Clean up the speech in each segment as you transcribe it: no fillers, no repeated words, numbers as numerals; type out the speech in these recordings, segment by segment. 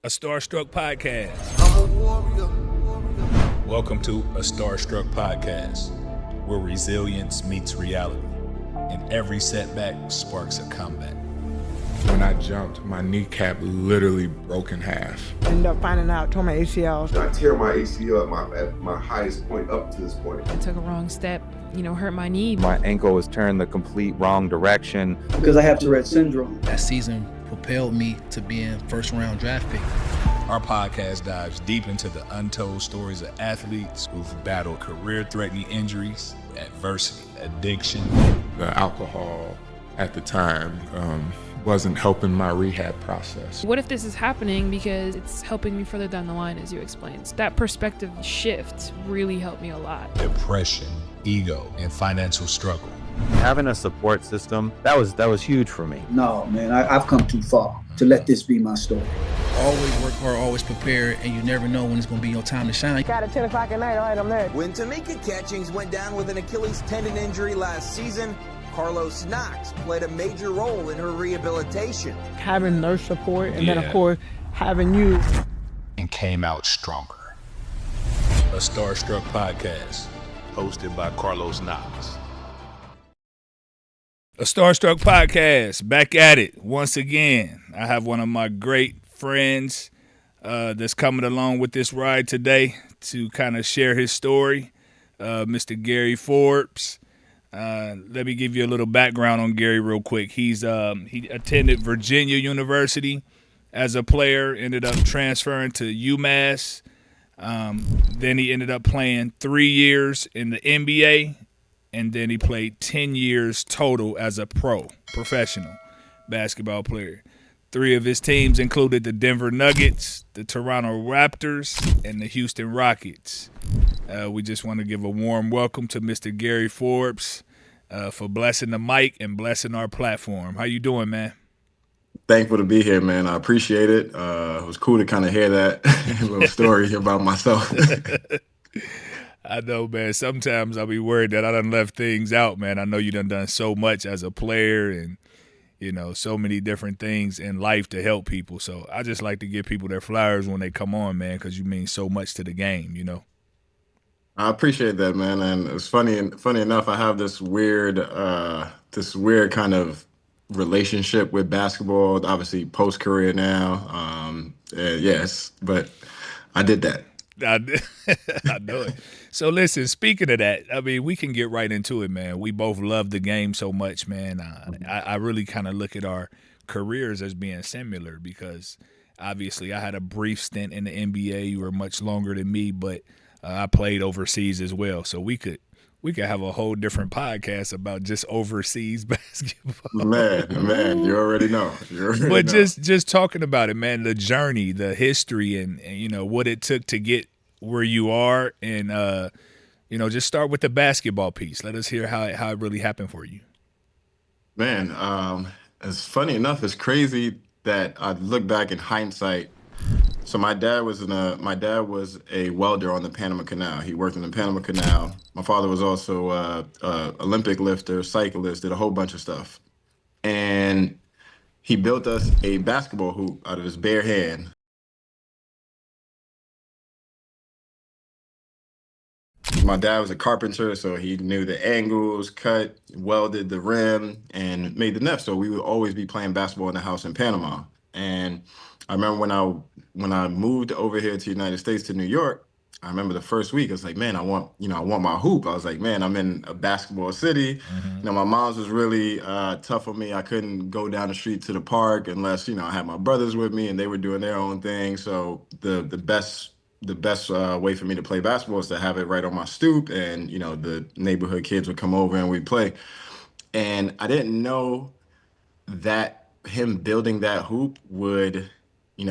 A Starstruck Podcast. I'm a warrior. Welcome to A Starstruck Podcast, where resilience meets reality, and every setback sparks a comeback. When I jumped, my kneecap literally broke in half. Ended up finding out, tore my ACL. I tear my ACL at my highest point up to this point. I took a wrong step, hurt my knee. My ankle was turned the complete wrong direction. Because I have Tourette syndrome. That season propelled me to being first-round draft pick. Our podcast dives deep into the untold stories of athletes who've battled career-threatening injuries, adversity, addiction. The alcohol at the time wasn't helping my rehab process. What if this is happening because it's helping me further down the line, as you explained? That perspective shift really helped me a lot. Depression, ego, and financial struggle. Having a support system, that was huge for me. No, man, I've come too far to let this be my story. Always work hard, always prepare, and you never know when it's going to be your time to shine. Got at 10 o'clock at night, all right, I'm there. When Tamika Catchings went down with an Achilles tendon injury last season, Carlos Knox played a major role in her rehabilitation. Having nurse support, and then, of course, having you. And came out stronger. A Starstruck Podcast, hosted by Carlos Knox. A Starstruck Podcast, back at it once again. I have one of my great friends that's coming along with this ride today to kind of share his story, Mr. Gary Forbes. Let me give you a little background on Gary real quick. He attended Virginia University as a player, ended up transferring to UMass. Then he ended up playing 3 years in the NBA, and then he played 10 years total as a professional basketball player. 3 of his teams included the Denver Nuggets, the Toronto Raptors, and the Houston Rockets. We just want to give a warm welcome to Mr. Gary Forbes for blessing the mic and blessing our platform. How you doing, man? Thankful to be here, man. I appreciate it. It was cool to kind of hear that little story about myself. I know, man. Sometimes I'll be worried that I done left things out, man. I know you done so much as a player and, so many different things in life to help people. So I just like to give people their flowers when they come on, man, because you mean so much to the game, I appreciate that, man. And it's funny enough, I have this weird kind of relationship with basketball, obviously post-career now. Yes, but I did that. I know it. So listen, speaking of that, I mean, we can get right into it, man. We both love the game so much, man. I really kind of look at our careers as being similar because obviously I had a brief stint in the NBA. You were much longer than me, but I played overseas as well. So we could have a whole different podcast about just overseas basketball. Man, you already know. But just talking about it, man, the journey, the history, and what it took to get where you are, and just start with the basketball piece. Let us hear how it really happened for you. Man, it's funny enough. It's crazy that I look back in hindsight. So my dad was a welder on the Panama Canal. He worked in the Panama Canal. My father was also a Olympic lifter, cyclist, did a whole bunch of stuff. And he built us a basketball hoop out of his bare hand. My dad was a carpenter, so he knew the angles, cut, welded the rim, and made the net. So we would always be playing basketball in the house in Panama. And I remember when I moved over here to the United States to New York, I remember the first week, I was like, man, I want my hoop. I was like, man, I'm in a basketball city. Mm-hmm. My mom's was really tough on me. I couldn't go down the street to the park unless, I had my brothers with me and they were doing their own thing. So the best way for me to play basketball is to have it right on my stoop, and, the neighborhood kids would come over and we'd play. And I didn't know that him building that hoop would,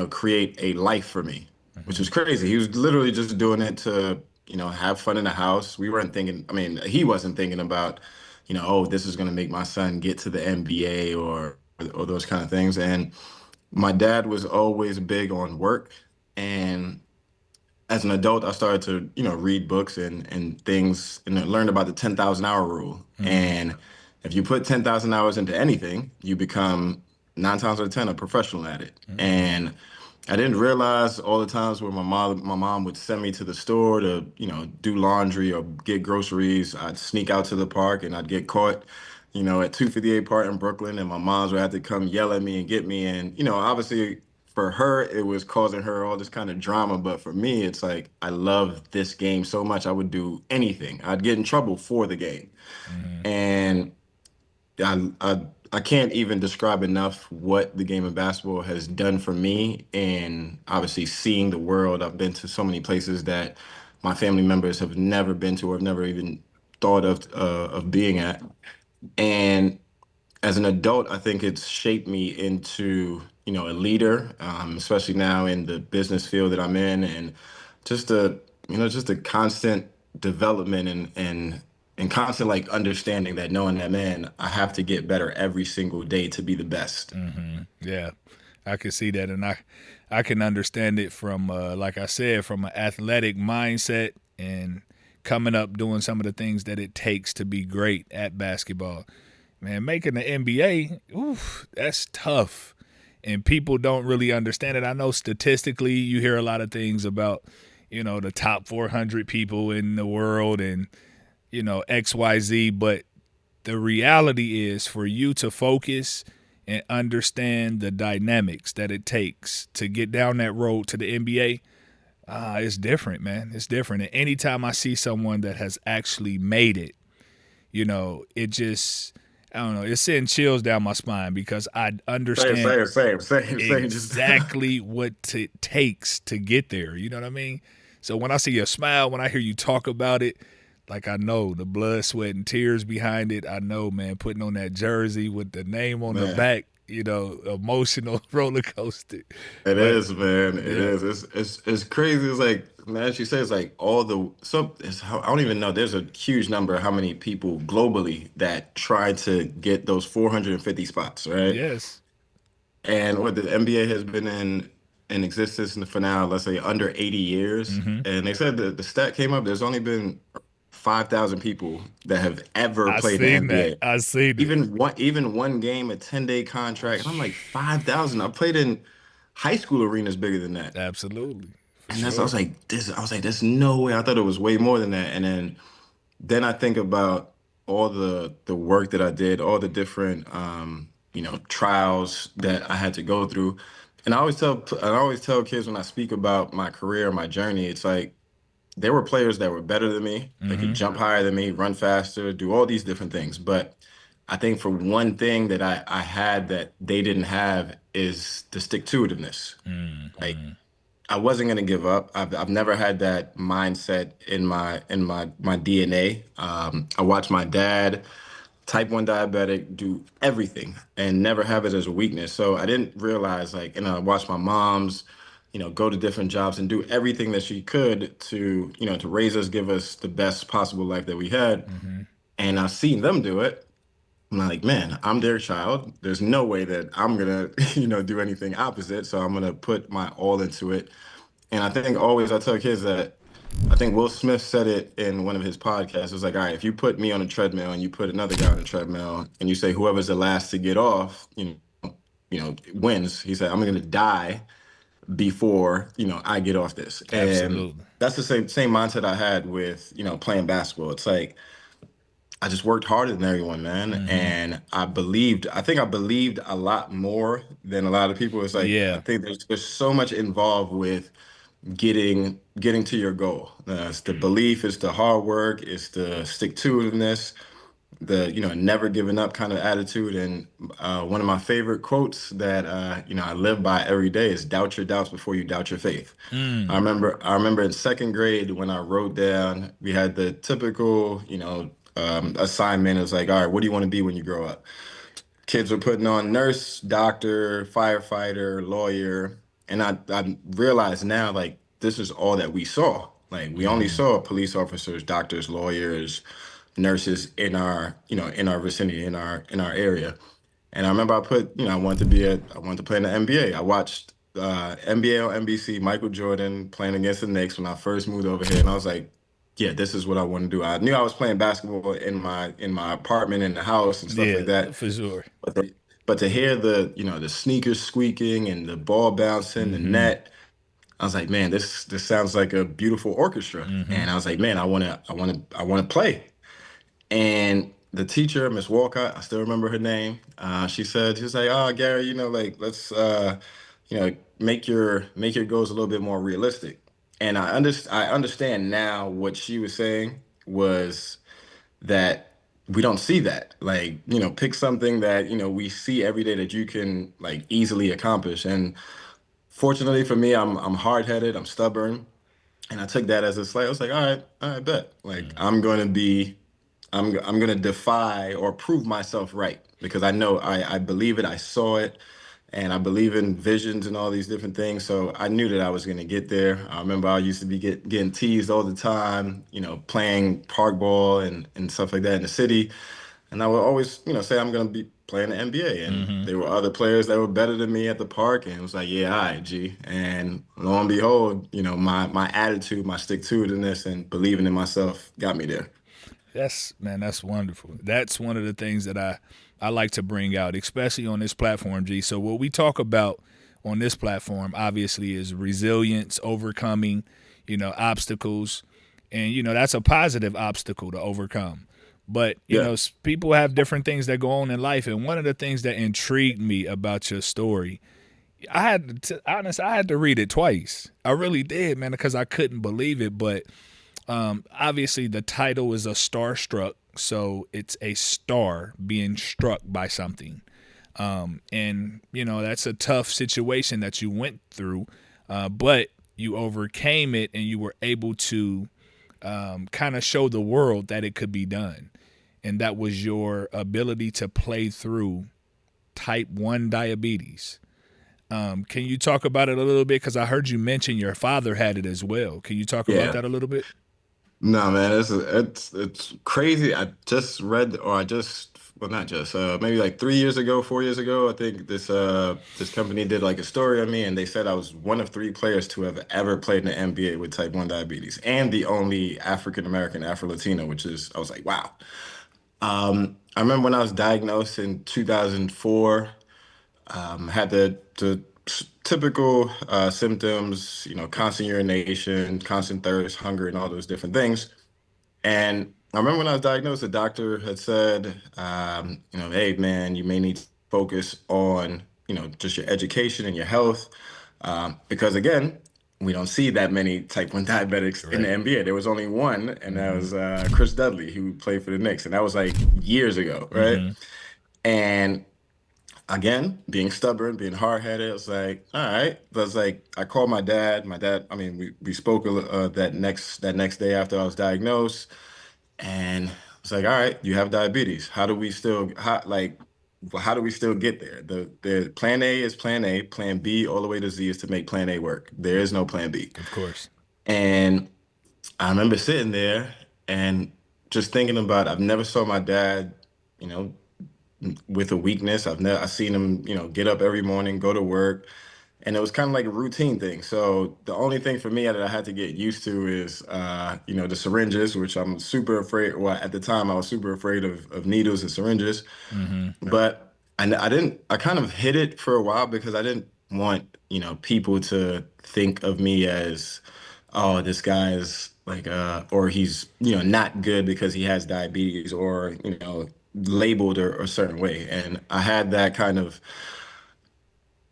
create a life for me, which was crazy. He was literally just doing it to, have fun in the house. We weren't thinking, he wasn't thinking about, this is going to make my son get to the NBA or those kind of things. And my dad was always big on work. And as an adult, I started to, read books and things, and I learned about the 10,000 hour rule. Mm-hmm. And if you put 10,000 hours into anything, you become 9 times out of 10 a professional at it. Mm-hmm. And I didn't realize all the times where my mom would send me to the store to, do laundry or get groceries. I'd sneak out to the park and I'd get caught, at 258 Park in Brooklyn, and my moms would have to come yell at me and get me. And, obviously for her, it was causing her all this kind of drama. But for me, it's like, I love this game so much. I would do anything. I'd get in trouble for the game. And I can't even describe enough what the game of basketball has done for me, and obviously seeing the world. I've been to so many places that my family members have never been to or have never even thought of being at. And as an adult, I think it's shaped me into, a leader, especially now in the business field that I'm in, and just a constant development and constant like understanding that knowing that, man, I have to get better every single day to be the best. Yeah, I can see that, and I can understand it from, like I said, from an athletic mindset and coming up doing some of the things that it takes to be great at basketball. Man, making the NBA, oof, that's tough. And people don't really understand it. I know statistically you hear a lot of things about, the top 400 people in the world and, XYZ. But the reality is for you to focus and understand the dynamics that it takes to get down that road to the NBA, it's different, man. It's different. And anytime I see someone that has actually made it, it just – I don't know. It's sending chills down my spine because I understand Same. exactly what it takes to get there. You know what I mean? So when I see your smile, when I hear you talk about it, like I know the blood, sweat, and tears behind it. I know, man, putting on that jersey with the name on the back, emotional roller coaster. It is, man. It is. It's crazy. It's like, man, as you say, it's like I don't even know. There's a huge number of how many people globally that try to get those 450 spots, right? Yes. And what the NBA has been in existence for now, let's say under 80 years. And they said that the stat came up. There's only been 5,000 people that have ever played in the NBA. I seen it. Even one game, a 10-day contract. And I'm like, 5,000. I played in high school arenas bigger than that. Absolutely. And I was like, there's no way. I thought it was way more than that. And then I think about all the work that I did, all the different trials that I had to go through. And I always tell kids when I speak about my career, my journey, it's like, there were players that were better than me. They could jump higher than me, run faster, do all these different things. But I think for one thing that I had that they didn't have is the stick-to-itiveness. Like, I wasn't going to give up. I've never had that mindset in my DNA. I watched my dad, type 1 diabetic, do everything and never have it as a weakness. So I didn't realize, and I watched my mom's, go to different jobs and do everything that she could to raise us, give us the best possible life that we had. And I've seen them do it. I'm like, man, I'm their child. There's no way that I'm going to, do anything opposite. So I'm going to put my all into it. And I think always I tell kids that, I think Will Smith said it in one of his podcasts. It was like, all right, if you put me on a treadmill and you put another guy on a treadmill and you say whoever's the last to get off, wins. He said, I'm going to die before I get off this. Absolutely. And that's the same mindset I had with playing basketball. It's like I just worked harder than everyone, man. And I think I believed a lot more than a lot of people. It's like, I think there's so much involved with getting to your goal. It's the belief, it's the hard work, it's the stick-to-itiveness, the never giving up kind of attitude. And one of my favorite quotes that I live by every day is doubt your doubts before you doubt your faith. I remember in second grade when I wrote down, we had the typical assignment. It was like, all right, what do you want to be when you grow up? Kids were putting on nurse, doctor, firefighter, lawyer, and I realized now, like, this is all that we saw. Like, we only saw police officers, doctors, lawyers, nurses in our vicinity, in our area. And I remember I wanted to play in the NBA. I watched NBA on NBC, Michael Jordan playing against the Knicks when I first moved over here, and I was like, yeah, this is what I want to do. I knew I was playing basketball in my apartment, in the house, and stuff like that. For sure. But But to hear the sneakers squeaking and the ball bouncing, the net, I was like, man, this sounds like a beautiful orchestra. And I was like, man, I wanna play. And the teacher, Miss Walcott, I still remember her name. She was like, oh, Gary, like let's make your goals a little bit more realistic. And I understand now what she was saying was that we don't see that. Like, pick something that, we see every day that you can like easily accomplish. And fortunately for me, I'm hard headed, I'm stubborn. And I took that as a slight. I was like, all right, bet. Like I'm gonna defy or prove myself right because I know I believe it, I saw it, and I believe in visions and all these different things. So I knew that I was gonna get there. I remember I used to be getting teased all the time, playing park ball and stuff like that in the city. And I would always, say I'm gonna be playing the NBA. And there were other players that were better than me at the park, and it was like, yeah, all right, G. And lo and behold, my attitude, my stick to itiveness, and believing in myself got me there. That's wonderful. That's one of the things that I like to bring out, especially on this platform, G. So what we talk about on this platform obviously is resilience, overcoming, obstacles, and that's a positive obstacle to overcome. But people have different things that go on in life, and one of the things that intrigued me about your story, I had to read it twice. I really did, man, because I couldn't believe it, but obviously the title is A Starstruck, so it's a star being struck by something. And, that's a tough situation that you went through, but you overcame it and you were able to kind of show the world that it could be done. And that was your ability to play through type 1 diabetes. Can you talk about it a little bit? Because I heard you mention your father had it as well. Can you talk about that a little bit? No, man, it's crazy. I just read, or well, not just, maybe like 3 years ago, 4 years ago, I think this company did like a story on me, and they said I was one of 3 players to have ever played in the NBA with type 1 diabetes, and the only African American, Afro-Latino, I was like, wow. I remember when I was diagnosed in 2004, had the typical symptoms, constant urination, constant thirst, hunger, and all those different things. And I remember when I was diagnosed, the doctor had said, hey, man, you may need to focus on, just your education and your health. Because again, we don't see that many type 1 diabetics in the NBA. There was only one, and that was Chris Dudley, who played for the Knicks. And that was like years ago, right? And again, being stubborn, being hard headed, I was like, all right. But I was like, I called my dad. I mean, we spoke that next day after I was diagnosed, and I was like, all right, you have diabetes. How do we still get there? The plan A is plan A, plan B all the way to Z is to make plan A work. There is no plan B. Of course. And I remember sitting there and just thinking about, I've never saw my dad, with a weakness. I've seen him, get up every morning, go to work, and it was kind of like a routine thing. So the only thing for me that I had to get used to is, the syringes, which I'm super afraid. Well, at the time I was super afraid of needles and syringes, but I kind of hid it for a while because I didn't want, people to think of me as, oh, this guy is like, or he's, not good because he has diabetes, or, labeled or a certain way. And I had that kind of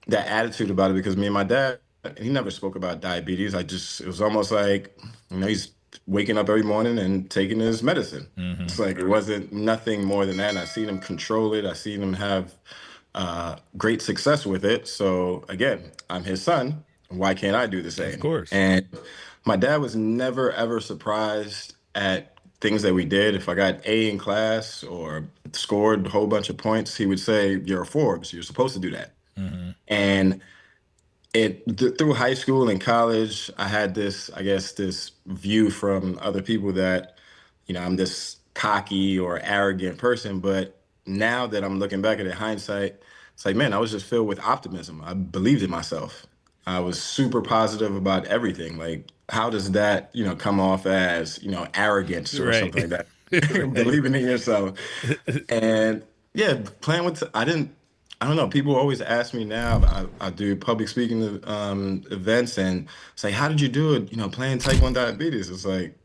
that attitude about it because me and my dad, he never spoke about diabetes. It was almost like, he's waking up every morning and taking his medicine. It's like, it wasn't nothing more than that. And I seen him control it. I seen him have great success with it. So again, I'm his son. Why can't I do the same? Of course. And my dad was never, ever surprised at things that we did. If I got A in class or scored a whole bunch of points, he would say, you're a Forbes, you're supposed to do that. And through high school and college, I had this view from other people that, I'm this cocky or arrogant person. But now that I'm looking back at it, hindsight, it's like, man, I was just filled with optimism. I believed in myself. I was super positive about everything. Like, how does that, come off as, arrogance or something like that? Believing in yourself. And yeah, I don't know. People always ask me now. I do public speaking events and say, "How did you do it?" Playing type 1 diabetes. It's like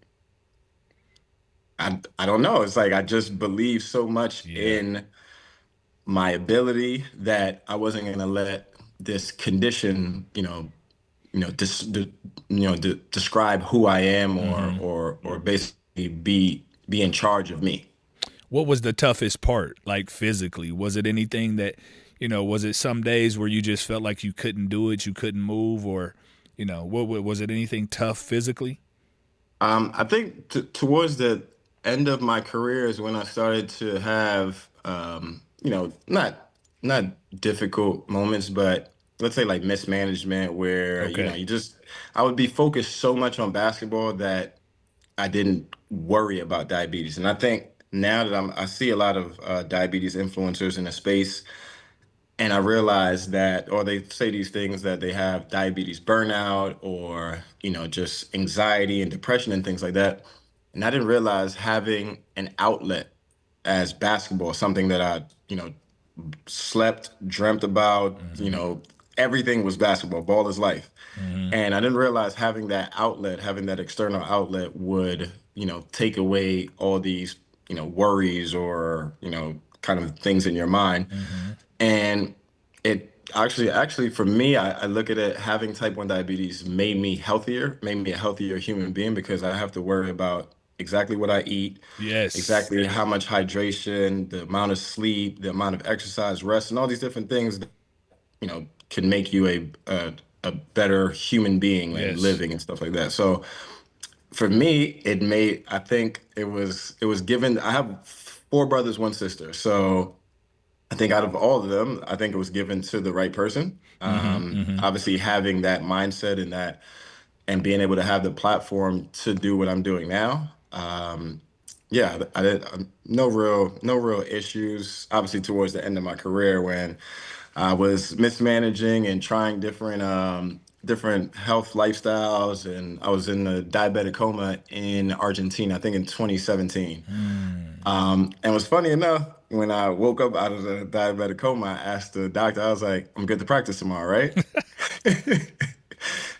I don't know. It's like I just believe so much Yeah. in my ability that I wasn't gonna let this condition, describe who I am or basically be in charge of me. What was the toughest part, like physically? Was it anything that, was it some days where you just felt like you couldn't do it, you couldn't move, or, what was it anything tough physically? I think towards the end of my career is when I started to have, not difficult moments, but let's say like mismanagement, where Okay. I would be focused so much on basketball that I didn't worry about diabetes. And I think now that I see a lot of diabetes influencers in the space, and I realize that, or they say these things that they have diabetes burnout or, just anxiety and depression and things like that. And I didn't realize having an outlet as basketball, something that I, slept, dreamt about, everything was basketball. Ball is life. And I didn't realize having that outlet, having that external outlet would, take away all these, worries or, kind of things in your mind. And it actually for me, I look at it, having type 1 diabetes made me healthier, made me a healthier human being because I have to worry about exactly what I eat, Yes. exactly how much hydration, the amount of sleep, the amount of exercise, rest, and all these different things that, can make you a better human being and Yes. living and stuff like that. So for me, I think it was given. I have 4 brothers, 1 sister. So I think out of all of them, I think it was given to the right person. Obviously, having that mindset and being able to have the platform to do what I'm doing now. Yeah, I did no real issues. Obviously, towards the end of my career, when I was mismanaging and trying different health lifestyles, and I was in a diabetic coma in Argentina, I think in 2017. And what's funny enough, when I woke up out of the diabetic coma, I asked the doctor, I was like, "I'm good to practice tomorrow, right?"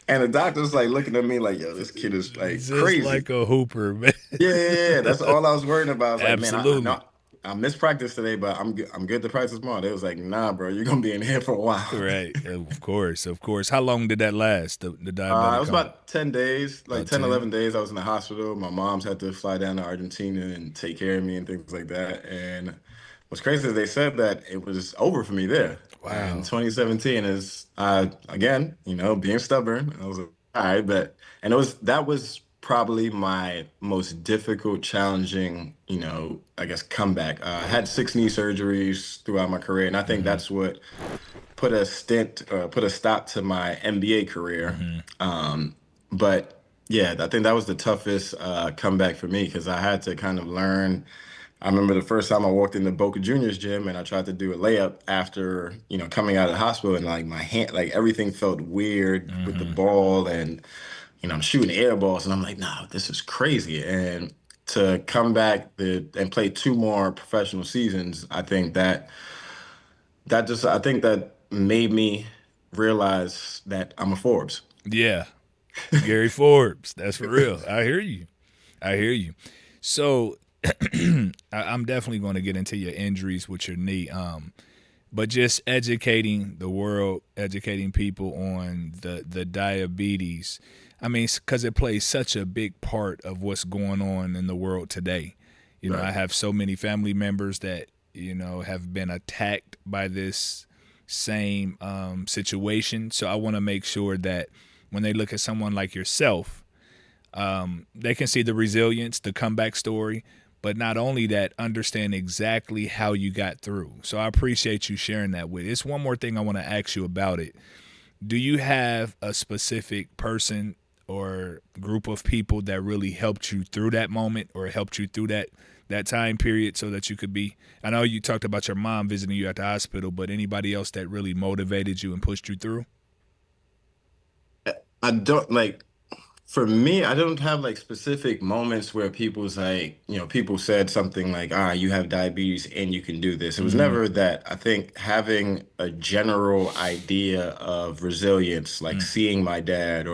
And the doctor was like looking at me like, "Yo, this kid is like Just crazy." like a hooper, man. Yeah. That's all I was worried about. I was like, "Man, I Absolutely. know I missed practice today, but I'm good to practice tomorrow." They was like, "Nah, bro, you're gonna be in here for a while." Right. Of course. Of course. How long did that last, the It diabetic was coma? about 10 days, like About 10, 10? 11 days. I was in the hospital. My mom's had to fly down to Argentina and take care of me and things like that. And what's crazy is they said that it was over for me there. And Wow. 2017 is, again, being stubborn. I was like, all right, but, and that was probably my most difficult, challenging, I guess, comeback. I had 6 knee surgeries throughout my career. And I think that's what put a stop to my NBA career. But yeah, I think that was the toughest comeback for me because I had to kind of learn. I remember the first time I walked in the Boca Juniors gym and I tried to do a layup after, coming out of the hospital, and like my hand, like everything felt weird with the ball, and, I'm shooting air balls and I'm like, no, this is crazy. And to come back and play 2 more professional seasons, I think that made me realize that I'm a Forbes. Yeah. Gary Forbes. That's for real. I hear you. I hear you. So I'm definitely going to get into your injuries with your knee. But just educating the world, educating people on the diabetes. I mean, because it plays such a big part of what's going on in the world today. Right. I have so many family members that, have been attacked by this same situation. So I want to make sure that when they look at someone like yourself, they can see the resilience, the comeback story, but not only that, understand exactly how you got through. So I appreciate you sharing that with. It's one more thing I want to ask you about it. Do you have a specific person or group of people that really helped you through that moment or helped you through that time period so that you could be, I know you talked about your mom visiting you at the hospital, but anybody else that really motivated you and pushed you through? I don't like For me, I don't have like specific moments where people's like, people said something like, you have diabetes and you can do this. It was never that. I think having a general idea of resilience, like seeing my dad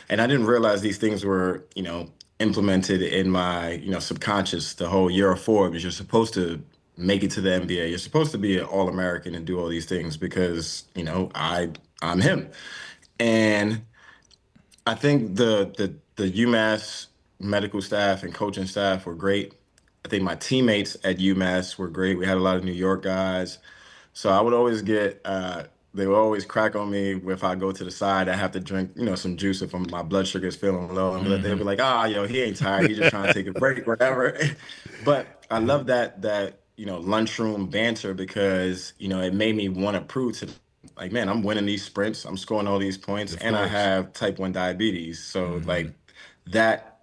and I didn't realize these things were, implemented in my, subconscious, the whole year of Forbes. You're supposed to make it to the NBA. You're supposed to be an All-American and do all these things because, I'm him. And I think the UMass medical staff and coaching staff were great. I think my teammates at UMass were great. We had a lot of New York guys. So I would always they would always crack on me if I go to the side. I have to drink, some juice if my blood sugar is feeling low. And they'll be like, yo, he ain't tired. He's just trying to take a break, whatever. But I love that, lunchroom banter because, it made me want to prove to them, like, man, I'm winning these sprints. I'm scoring all these points and I have type 1 diabetes. So like that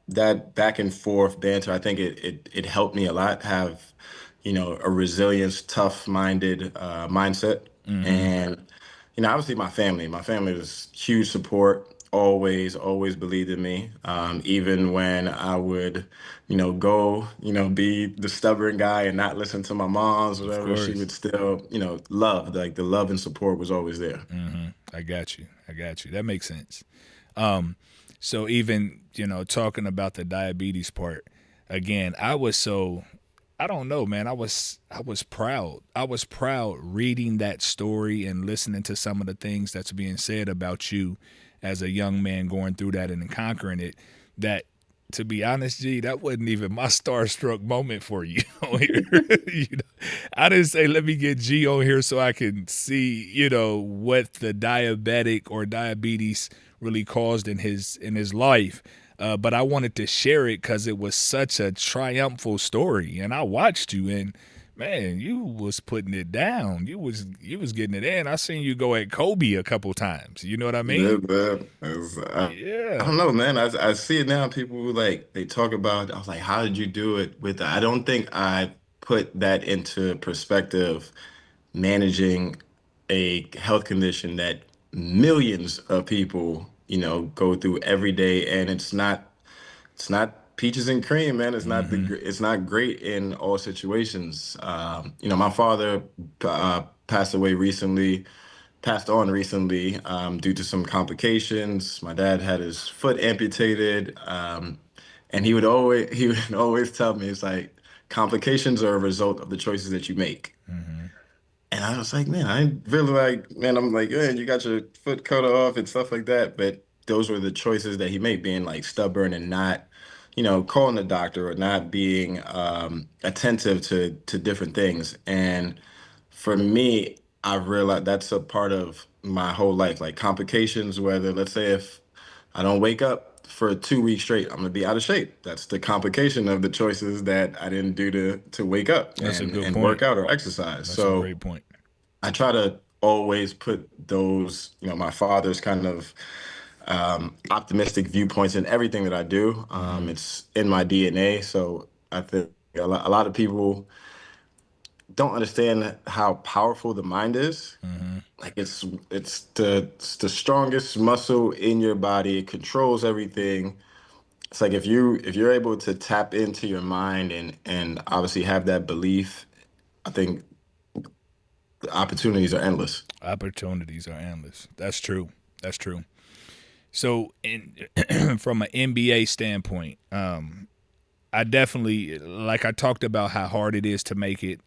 back and forth banter, I think it helped me a lot have, a resilience, tough-minded mindset. And, obviously my family was huge support, always believed in me. Even when I would, go, be the stubborn guy and not listen to my mom's, whatever, she would still, love, like the love and support was always there. I got you. That makes sense. So even, talking about the diabetes part, again, I don't know, man. I was proud. I was proud reading that story and listening to some of the things that's being said about you as a young man going through that and conquering it. That, to be honest, G, that wasn't even my starstruck moment for you on here. I didn't say let me get G on here so I can see, what the diabetic or diabetes really caused in his life. But I wanted to share it because it was such a triumphal story. And I watched you, and man, you was putting it down. You was getting it in. I seen you go at Kobe a couple times. You know what I mean? I don't know, man. I see it now. People like they talk about. I was like, how did you do it with that? I don't think I put that into perspective. Managing a health condition that millions of people go through every day, and it's not peaches and cream, man. It's not great in all situations. My father passed on recently due to some complications. My dad had his foot amputated, and he would always tell me, it's like, complications are a result of the choices that you make. And I was like, man, I'm like, yeah, you got your foot cut off and stuff like that. But those were the choices that he made, being like stubborn and not, calling the doctor or not being attentive to different things. And for me, I realized that's a part of my whole life, like complications, whether, let's say, if I don't wake up for 2 weeks straight, I'm gonna be out of shape. That's the complication of the choices that I didn't do to wake up and work out or exercise. That's a great point. I try to always put those, my father's kind of optimistic viewpoints in everything that I do. It's in my DNA. So I think a lot of people don't understand how powerful the mind is. Like it's the strongest muscle in your body. It controls everything. It's like if you're able to tap into your mind and obviously have that belief, I think the opportunities are endless. That's true. So from an NBA standpoint, I definitely, like I talked about how hard it is to make it,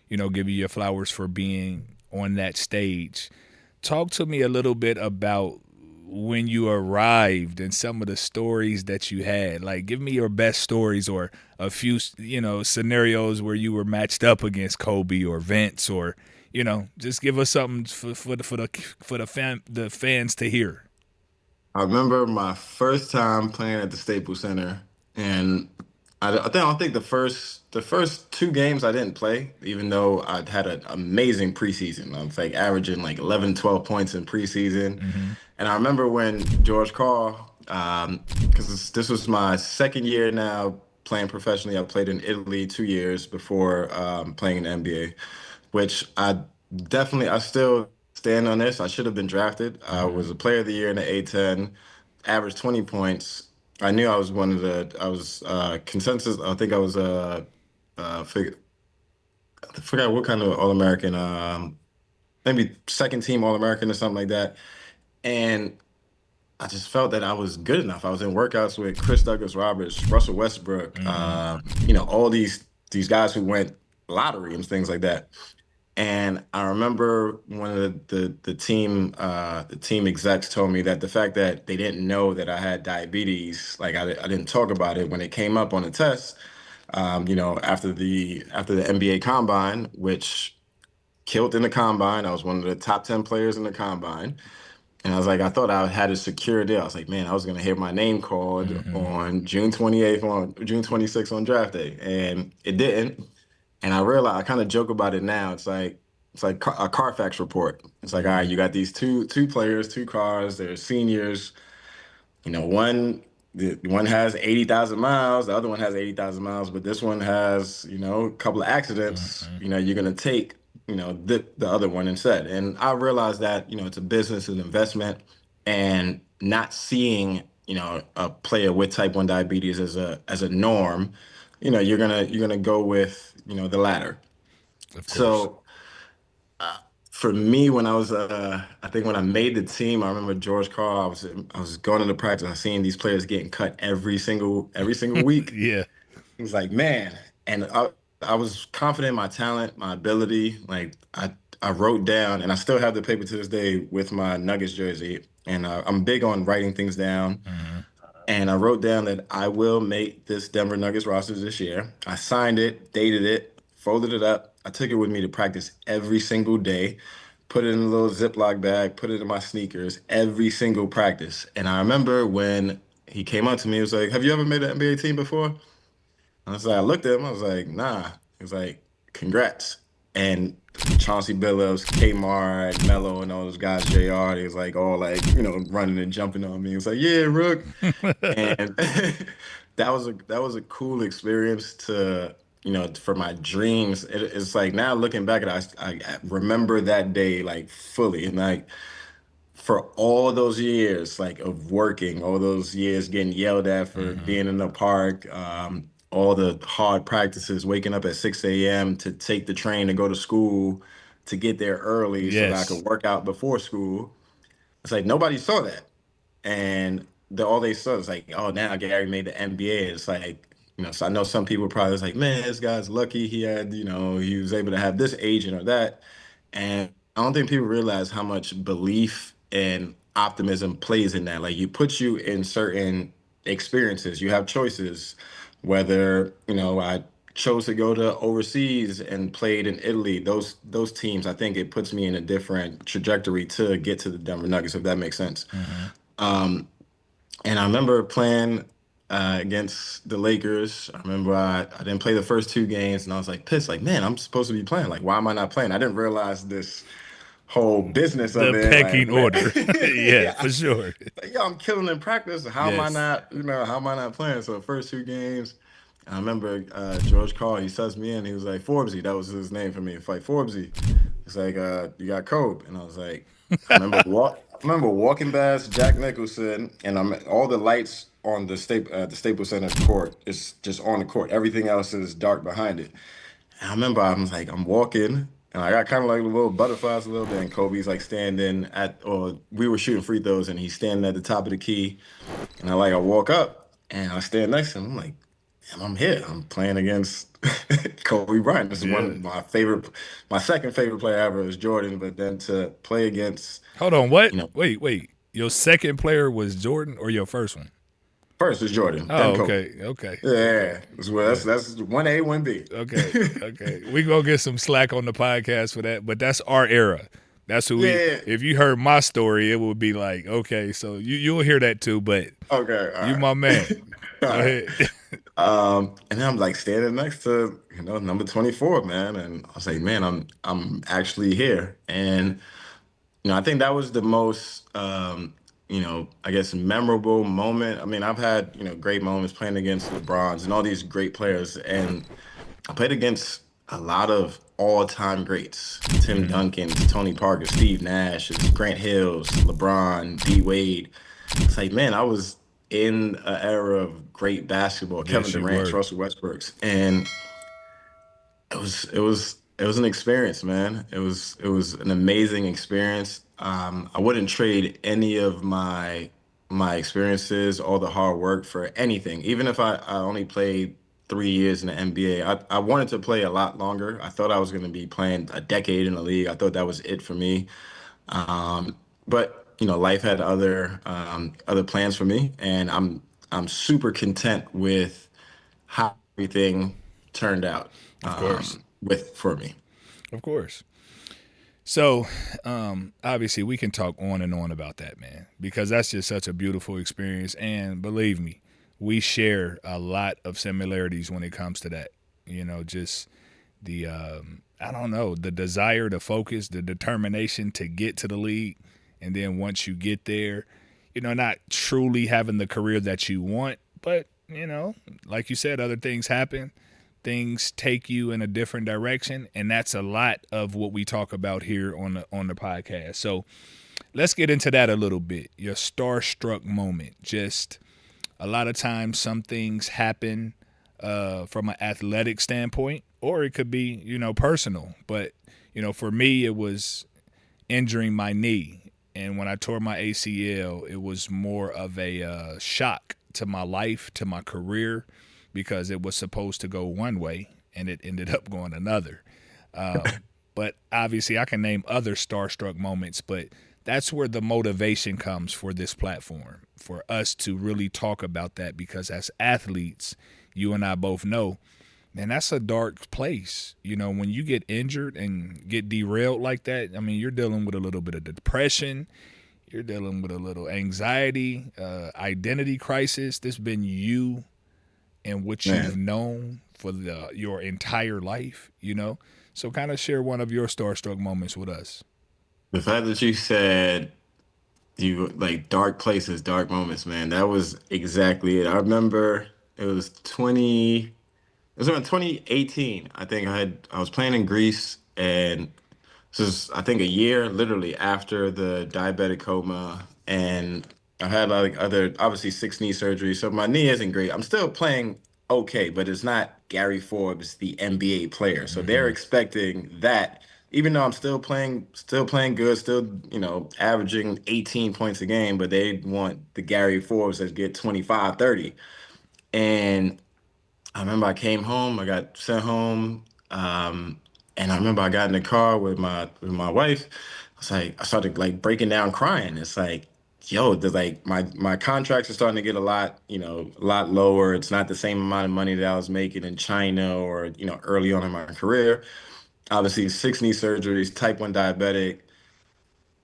give you your flowers for being on that stage. Talk to me a little bit about when you arrived and some of the stories that you had. Like, give me your best stories or a few, scenarios where you were matched up against Kobe or Vince, or, just give us something for the fans to hear. I remember my first time playing at the Staples Center, and I don't think the first 2 games I didn't play, even though I'd had an amazing preseason. I was like averaging like 11, 12 points in preseason. And I remember when George Karl, because this was my second year now playing professionally. I played in Italy 2 years before playing in the NBA, which I still stand on this. I should have been drafted. I was a player of the year in the A10. averaged 20 points, I knew I was consensus. I think I was fig- I forgot what kind of All-American, maybe second team All-American or something like that. And I just felt that I was good enough. I was in workouts with Chris Douglas Roberts, Russell Westbrook, all these guys who went lottery and things like that. And I remember one of the team execs told me that the fact that they didn't know that I had diabetes, like I didn't talk about it when it came up on the test. After the NBA Combine, which killed in the Combine, I was one of the top 10 players in the Combine. And I was like, I thought I had a secure deal. I was like, man, I was gonna hear my name called on June 28th, on June 26th on draft day, and it didn't. And I realized, I kind of joke about it now. It's like a Carfax report. It's like, all right, you got these two players, two cars. They're seniors. One has 80,000 miles. The other one has 80,000 miles. But this one has a couple of accidents. You're gonna take the other one instead. And I realized that it's a business, an investment, and not seeing a player with type 1 diabetes as a norm. You're gonna go with the latter. Of course. So for me, when I think when I made the team, I remember George Carl. I was going into practice. I seen these players getting cut every single week. Yeah. He was like, man, and I was confident in my talent, my ability. Like I wrote down, and I still have the paper to this day with my Nuggets jersey. And I'm big on writing things down. And I wrote down that I will make this Denver Nuggets roster this year. I signed it, dated it, folded it up. I took it with me to practice every single day, put it in a little Ziploc bag, put it in my sneakers every single practice. And I remember when he came up to me, he was like, have you ever made an NBA team before? I looked at him, I was like, nah. He was like, congrats. And Chauncey Billups, Kmart, Melo, and all those guys, JR, he was like all running and jumping on me. He was like, yeah, Rook. And that was a cool experience for my dreams. It's like now looking back at it, I remember that day like fully. And like for all those years like of working, all those years getting yelled at for being in the park, all the hard practices, waking up at 6 a.m. to take the train to go to school, to get there early so that I Yes. could work out before school. It's like nobody saw that. And all they saw is like, oh, now Gary made the NBA. It's like, so I know some people probably was like, man, this guy's lucky he had, he was able to have this agent or that. And I don't think people realize how much belief and optimism plays in that. Like you put you in certain experiences, you have choices, whether, I chose to go to overseas and played in Italy, those teams, I think it puts me in a different trajectory to get to the Denver Nuggets, if that makes sense. And I remember playing against the Lakers. I remember I didn't play the first two games, and I was like pissed, like, man, I'm supposed to be playing. Like, why am I not playing? I didn't realize this whole business The of it. pecking like, order. Yeah, for sure. Like, yo, I'm killing in practice. How am I Yes. not, how am I not playing? So the first two games, I remember George Carl, he sussed me in. He was like, Forbesy, that was his name for me. It's like, Forbesy. It's like, you got Kobe. And I was like, I remember walking past Jack Nicholson, and all the lights on the Staples Center court is just on the court. Everything else is dark behind it. And I remember I'm walking, and I got kind of like a little butterflies a little bit, and Kobe's like standing or we were shooting free throws, and he's standing at the top of the key. And I walk up, and I stand next to him. I'm like, damn, I'm here. I'm playing against Kobe Bryant. This is one of my second favorite player ever is Jordan, but then to play against. Hold on, what? Wait. Your second player was Jordan or your first one? First is Jordan. Oh, then Kobe. okay. Yeah. Well, that's 1A, 1B. Okay. We gonna get some slack on the podcast for that, but that's our era. That's who if you heard my story, it would be like, okay, so you'll hear that too, but okay, you my man. Go ahead. And then I'm like standing next to, number 24, man. And I was like, man, I'm actually here. And, I think that was the most, I guess memorable moment. I mean, I've had, great moments playing against LeBrons and all these great players. And I played against a lot of all-time greats. Tim Duncan, Tony Parker, Steve Nash, Grant Hills, LeBron, D Wade. It's like, man, I was in an era of great basketball, Kevin Yes, you Durant, were. Russell Westbrooks, and it was an experience, man. It was an amazing experience. I wouldn't trade any of my experiences, all the hard work for anything. Even if I only played 3 years in the NBA, I wanted to play a lot longer. I thought I was going to be playing a decade in the league. I thought that was it for me. But you know, life had other plans for me, and I'm super content with how everything turned out Of course. with for me. Of course. So, obviously, we can talk on and on about that, man, because that's just such a beautiful experience. And believe me, we share a lot of similarities when it comes to that. You know, just the, I don't know, the desire to focus, the determination to get to the league. And then once you get there, you know, not truly having the career that you want, but, you know, like you said, other things happen, things take you in a different direction, and that's a lot of what we talk about here on the podcast. So let's get into that a little bit. Your starstruck moment. Just a lot of times some things happen from an athletic standpoint, or it could be, you know, personal. But, you know, for me, it was injuring my knee. And when I tore my ACL, it was more of a shock to my life, to my career, because it was supposed to go one way and it ended up going another. But obviously, I can name other starstruck moments, but that's where the motivation comes for this platform, for us to really talk about that, because as athletes, you and I both know, man, that's a dark place. You know, when you get injured and get derailed like that, I mean, you're dealing with a little bit of depression. You're dealing with a little anxiety, identity crisis. This has been you and what you've Man, known for your entire life, you know? So kind of share one of your starstruck moments with us. the fact that you said you like dark places, dark moments, man, that was exactly it. I remember it was 20, it was around 2018. I think I was playing in Greece, and this is, I think, a year literally after the diabetic coma, and I had like other, obviously, six knee surgery, so my knee isn't great. I'm still playing okay, but it's not Gary Forbes, the NBA player. So they're expecting that, even though I'm still playing good, still, you know, averaging 18 points a game, but they want the Gary Forbes that get 25, 30. And I remember I came home, I got sent home, and I remember I got in the car with my wife. I was like, I started like breaking down crying. It's like, yo, the like my contracts are starting to get a lot, you know, a lot lower. It's not the same amount of money that I was making in China or, you know, early on in my career. Obviously, six knee surgeries, type 1 diabetic,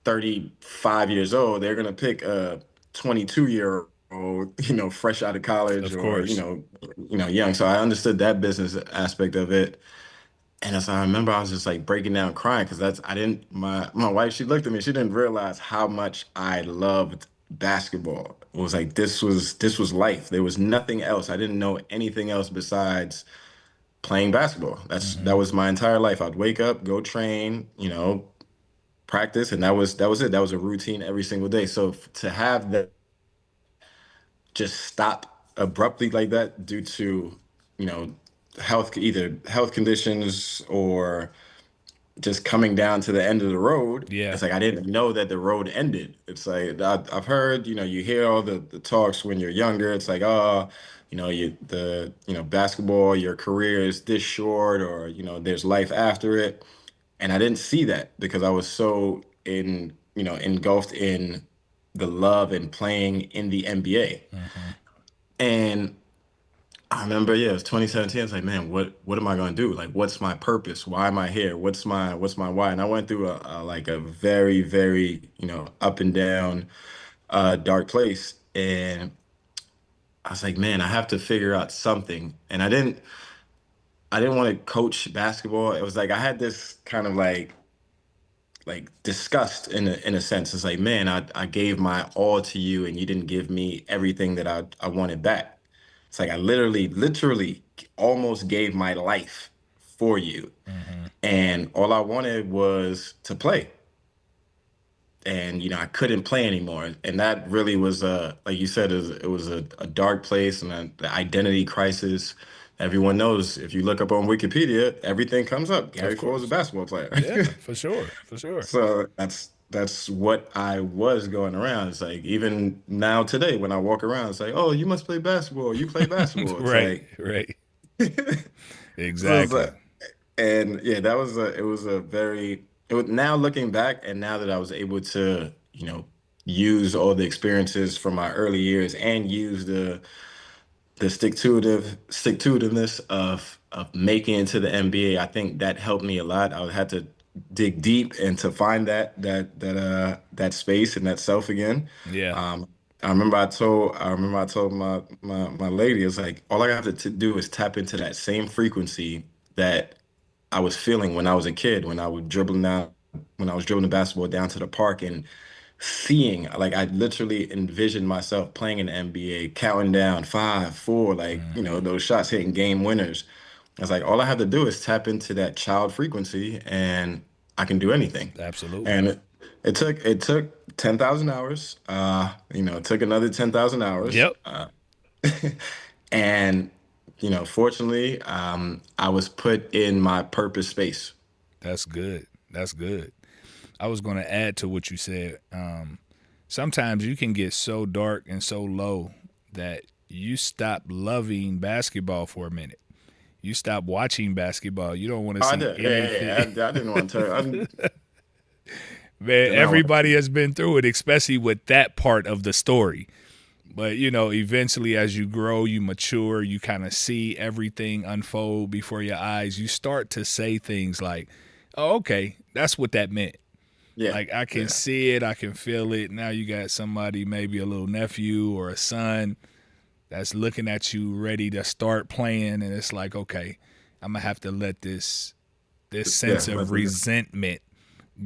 35 years old. They're gonna pick a 22-year-old, you know, fresh out of college, Of or, course. you know, young. So I understood that business aspect of it. And as I remember, I was just like breaking down crying, because that's, I didn't, my wife, she looked at me, she didn't realize how much I loved basketball. It was like, this was life. There was nothing else. I didn't know anything else besides playing basketball. That was my entire life. I'd wake up, go train, you know, practice, and that was it. That was a routine every single day. So to have that just stop abruptly like that due to, you know, either health conditions or just coming down to the end of the road, Yeah, it's like I didn't know that the road ended. It's like I've heard, you know, you hear all the talks when you're younger. It's like, oh, you know, you know, basketball, your career is this short, or, you know, there's life after it. And I didn't see that because I was so you know, engulfed in the love and playing in the NBA. And I remember, yeah, it was 2017. I was like, man, what am I gonna do? Like, what's my purpose? Why am I here? What's my why? And I went through a like a very, very, you know, up and down, dark place. And I was like, man, I have to figure out something. And I didn't want to coach basketball. It was like I had this kind of like disgust in a sense. It's like, man, I gave my all to you, and you didn't give me everything that I wanted back. It's like I literally almost gave my life for you. And all I wanted was to play. and I couldn't play anymore, and that really was like you said, it was a dark place and the identity crisis. Everyone knows if you look up on Wikipedia, everything comes up. Gary Of Forbes, a course. basketball player. Yeah, for sure. For sure. So that's what I was going around. It's like even now today when I walk around, it's like, oh, you must play basketball. You play basketball. It's Right. like Right. so it's Exactly. like, and yeah, that was it was a very now looking back, and now that I was able to use all the experiences from my early years and use the stick to itiveness of making it to the NBA. I think that helped me a lot. I had to dig deep and to find that space and that self again. Yeah. I remember I told my lady, it's like all I have to do is tap into that same frequency that I was feeling when I was a kid, when I was dribbling the basketball down to the park and seeing, like I literally envisioned myself playing in the NBA, counting down 5, 4, like, those shots hitting game winners. I was like, all I have to do is tap into that child frequency and I can do anything. Absolutely. And it took 10,000 hours. It took another 10,000 hours. Yep. And fortunately, I was put in my purpose space. That's good. That's good. I was going to add to what you said. Sometimes you can get so dark and so low that you stop loving basketball for a minute. You stop watching basketball. You don't want to Oh, I see did. anything. I didn't want to turn. Man, Did not want everybody has been through it, especially with that part of the story. But, eventually as you grow, you mature, you kind of see everything unfold before your eyes. You start to say things like, oh, okay, that's what that meant. Yeah. Like I can see it, I can feel it. Now you got somebody, maybe a little nephew or a son that's looking at you ready to start playing, and it's like, okay, I'm gonna have to let this sense of resentment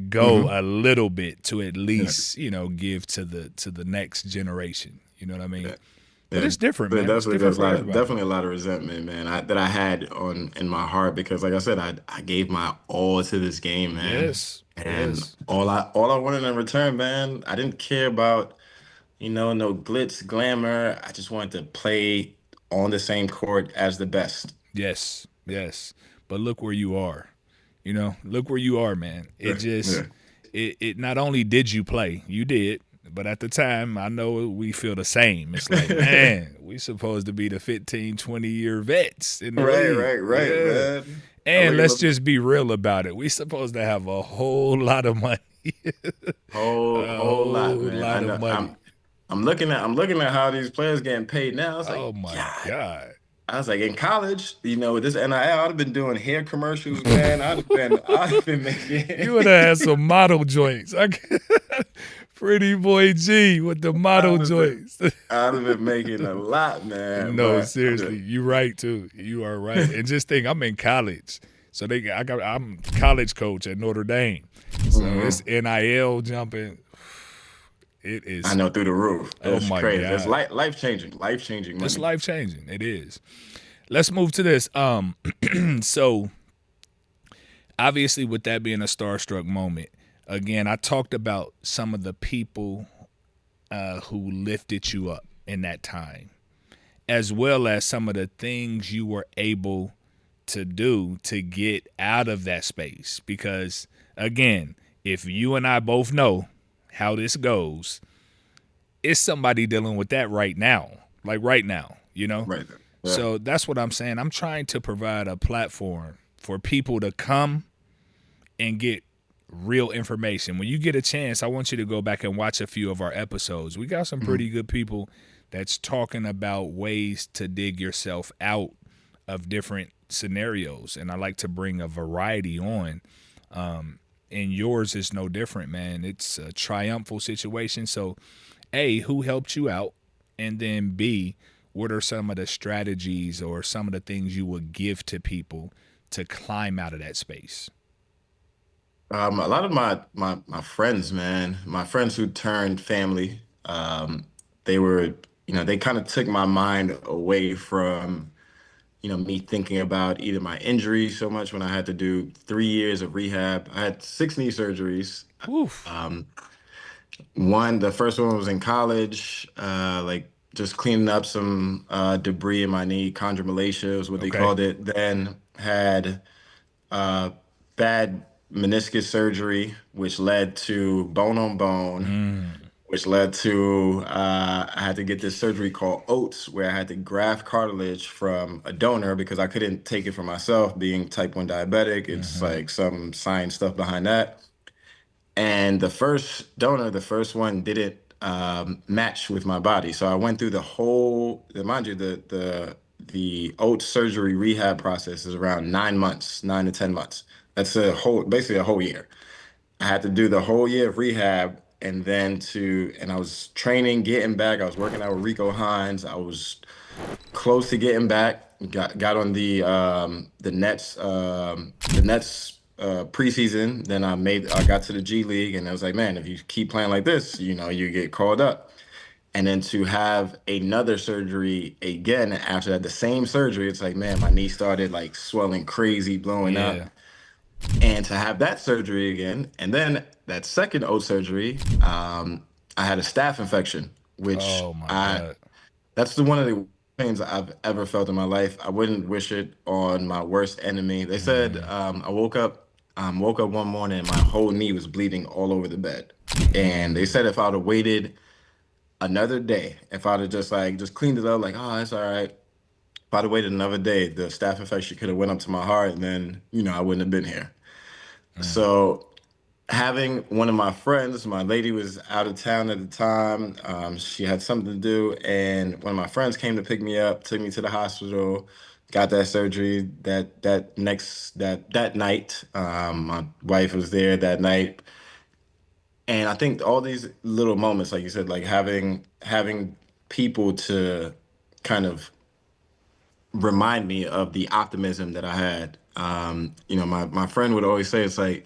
go a little bit to at least, give to the next generation. You know what I mean? Yeah. But Yeah, it's different, but man. It's definitely different there's for everybody. definitely a lot of resentment, man, that I had in my heart because, like I said, I gave my all to this game, man, Yes. and Yes. all I wanted in return, man, I didn't care about no glitz, glamour. I just wanted to play on the same court as the best. Yes. Yes. But look where you are. Look where you are, man. It Yeah, just yeah. it not only did you play, you did, but at the time, I know we feel the same. It's like, man, we supposed to be the 15, 20-year vets in the Right, league. right, Yeah. man. I And look at let's the just be real about it. We supposed to have a whole lot of money. A whole lot, whole man. I lot of know. money. I'm looking at how these players getting paid now. It's like, Oh my God. God. I was like, in college, with this NIL, I'd have been doing hair commercials, man. I'd have been You would making, have had some model joints. Pretty boy G with the model I'd have been, joints. I'd have been making a lot, man. No, But seriously, you're right too. You are right. And just think, I'm in college, so I'm college coach at Notre Dame, so it's NIL jumping. It is. I know, through the roof. Oh It's my crazy. It's God, life changing it's money. life changing. It is. Let's move to this. So obviously, with that being a starstruck moment, again, I talked about some of the people who lifted you up in that time, as well as some of the things you were able to do to get out of that space. Because, again, if you and I both know how this goes, it's somebody dealing with that right now, like right now, Right there. Yeah. So that's what I'm saying. I'm trying to provide a platform for people to come and get real information. When you get a chance, I want you to go back and watch a few of our episodes. We got some pretty good people that's talking about ways to dig yourself out of different scenarios, and I like to bring a variety on. And yours is no different, man. It's a triumphal situation. So, A, who helped you out? And then B, what are some of the strategies or some of the things you would give to people to climb out of that space? A lot of my friends, man, my friends who turned family, they were, they kind of took my mind away from, me thinking about either my injury so much when I had to do 3 years of rehab. I had 6 knee surgeries. Oof. The first one was in college, like just cleaning up some debris in my knee, chondromalacia is what they Okay. called it. Then had uh, bad meniscus surgery, which led to bone on bone, Mm. which led to I had to get this surgery called oats, where I had to graft cartilage from a donor because I couldn't take it for myself, being type 1 diabetic. It's Mm-hmm. like some science stuff behind that. And the first donor, the first one, didn't match with my body. So I went through the whole. Mind you, the oats surgery rehab process is around 9 months, 9 to 10 months. That's basically a whole year. I had to do the whole year of rehab, and I was training, getting back. I was working out with Rico Hines. I was close to getting back. Got on the Nets preseason. Then I got to the G League, and I was like, man, if you keep playing like this, you get called up. And then to have another surgery again after that, the same surgery, it's like, man, my knee started like swelling crazy, blowing up. Yeah. And to have that surgery again, and then that second O surgery, I had a staph infection, which Oh my I God. that's one of the pains I've ever felt in my life. I wouldn't wish it on my worst enemy. They said Mm. I woke up one morning and my whole knee was bleeding all over the bed. And they Mm. said if I'd have waited another day, if I'd have just cleaned it up, like, oh, that's all right. If I'd have waited another day, the staph infection could have went up to my heart, and then I wouldn't have been here. Mm. So having one of my friends, my lady was out of town at the time. She had something to do, and one of my friends came to pick me up, took me to the hospital, got that surgery that night. My wife was there that night, and I think all these little moments, like you said, like having people to kind of remind me of the optimism that I had. My friend would always say, it's like,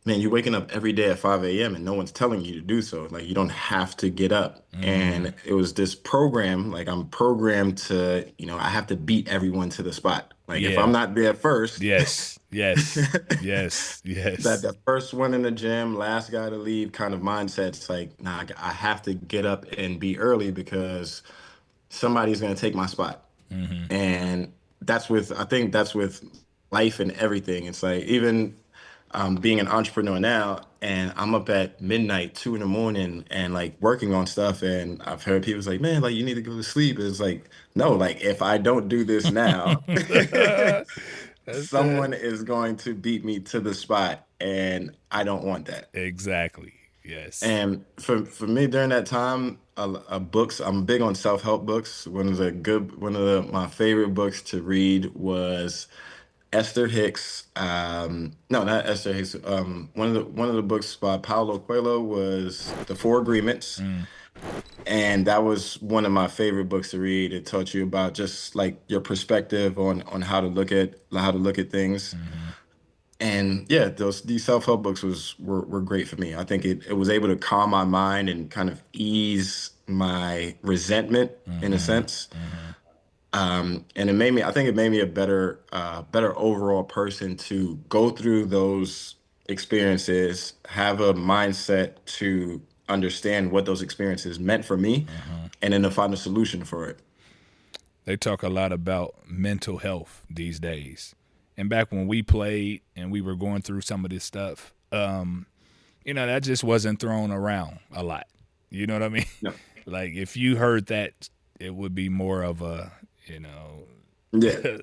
man, you're waking up every day at 5 a.m. and no one's telling you to do so. Like, you don't have to get up. Mm. And it was this program, like, I'm programmed to, I have to beat everyone to the spot. Like, if I'm Yeah. not there first, Yes. Yes. Yes. that Yes. the first one in the gym, last guy to leave kind of mindset. It's like, nah, I have to get up and be early because somebody's going to take my spot. Mm-hmm. And I think that's with life and everything. It's like, even being an entrepreneur now, and I'm up at midnight, 2 in the morning, and like working on stuff. And I've heard people say, man, like, you need to go to sleep. It's like, no, like, if I don't do this now, That's that. someone is going to beat me to the spot. And I don't want that. Exactly. Yes. And for me during that time, books. I'm big on self-help books. My favorite books to read was Esther Hicks. No, not Esther Hicks. One of the books by Paulo Coelho was The Four Agreements, Mm. and that was one of my favorite books to read. It taught you about just like your perspective on how to look at things. Mm-hmm. And yeah, these self-help books were great for me. I think it was able to calm my mind and kind of ease my resentment in a Mm-hmm. sense. Mm-hmm. And I think it made me a better overall person to go through those experiences, have a mindset to understand what those experiences meant for me, Mm-hmm. and then to find a solution for it. They talk a lot about mental health these days. And back when we played and we were going through some of this stuff, that just wasn't thrown around a lot. You know what I mean? Yeah. Like, if you heard that, it would be more of a, Yeah.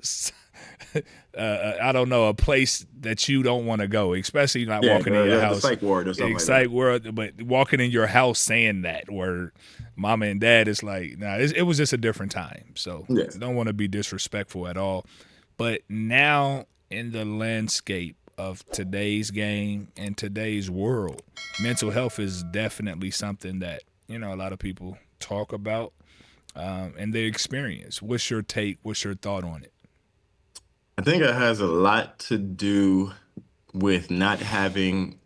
I don't know, a place that you don't want to go, especially not Yeah, walking in your the house. psych ward or something like Psych that. ward, but walking in your house saying that, where mama and dad is like, nah, it was just a different time. So Yes. don't want to be disrespectful at all. But now in the landscape of today's game and today's world, mental health is definitely something that, a lot of people talk about and they experience. What's your take? What's your thought on it? I think it has a lot to do with not having,